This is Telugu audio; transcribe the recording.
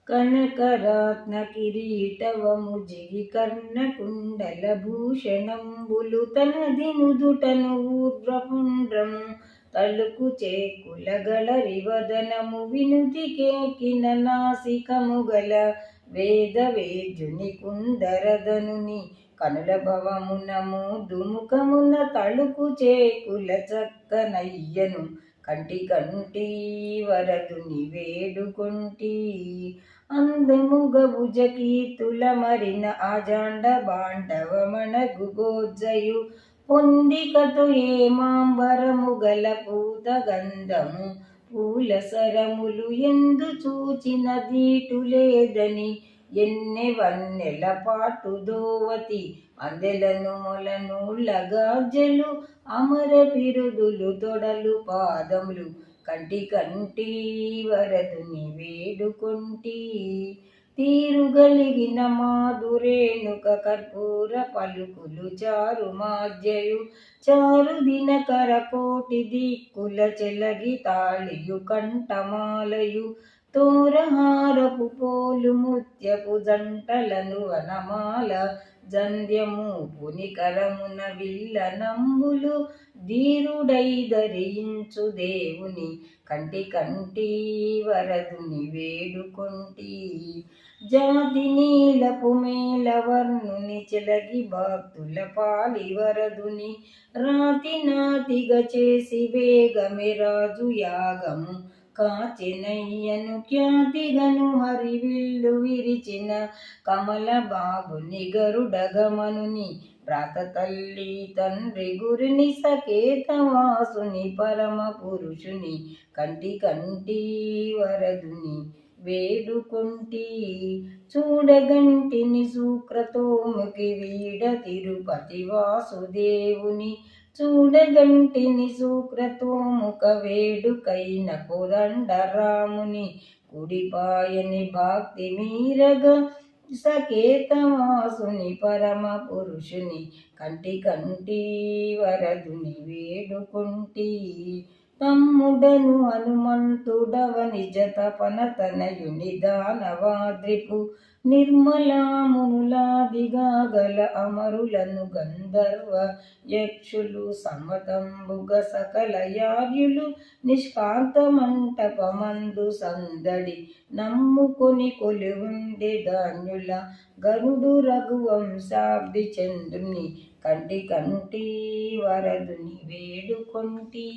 కనకరత్న కిరీటవము జిగి కర్ణకుండల భూషణంబులు తనది నుదుటను ఊర్ధ్వపుండ్రము తలుకు చేకులగల రివదనము వినుతికేకిన నాసికము గల వేద వేద్యుని కుందరదనుని కనుల భవమున దుముఖమున తళుకు చేకుల చక్కనయ్యను కంటి కంటి వరదుని వేడుకొంటి అందముగ భుజకీర్తుల మరిన ఆజాండ బాండవమణగు గోజయు పొందికతో ఏమాంబరము గల పూత గంధము పూల సరములు ఎందు చూచిన దీటు లేదని ఎన్నె వన్నెల పాటు దోవతి అందెలను మొలను లగాజలు అమర పిరుదులు తొడలు పాదములు కంటి కంటి వరదుని వేడుకొంటి తీరుగలిగిన మాధురేణుక కర్పూర పలుకులు చారు మాధ్యయు చారు దినకర కోటి దిక్కుల చెలగి తాళియు కంఠమాలయు తోరహారపు పోలు ముత్యపు జంటలను వనమాల జంధ్యము పునికరమున విల్ల నంబులు ధీరుడై ధరించు దేవుని కంటి కంటి వరదుని వేడుకొంటి జాతి నీలపు మేల వర్ణుని చెలగి భక్తుల పాలి వరదుని రాతి నాతిగా చేసి వేగమే రాజు యాగము కాచెనయ్యను ఖ్యాతిగను హరివిల్లు విరిచిన కమల బాబుని గరుడగమనుని ప్రాత తల్లి తండ్రి గురిని సకేతవాసుని పరమ పురుషుని కంటి కంటి వరదుని వేడుకొంటి చూడగంటిని శుక్రతోముకి వీడ తిరుపతి వాసుదేవుని చూడగంటిని శుక్రతోముఖ వేడుకైన కోదండరాముని కుడిపాయని భక్తి మీరగా సకేతవాసుని పరమ పురుషుని కంటి కంటి వరదుని వేడుకొంటి తమ్ముడను హనుమంతుడవ నిజ తపన తనయుని దానవాద్రిపు నిర్మలామునులాదిగా గల అమరులను గంధర్వ యక్షులు సమతంబుగ సకల యార్యులు నిష్కాంత మంటపమందు సందడి నమ్ముకొని కొలివుండే ధాన్యుల గరుడు రఘువంశాబ్ది చంద్రుని కంటి కంటి వరదుని వేడుకొంటి.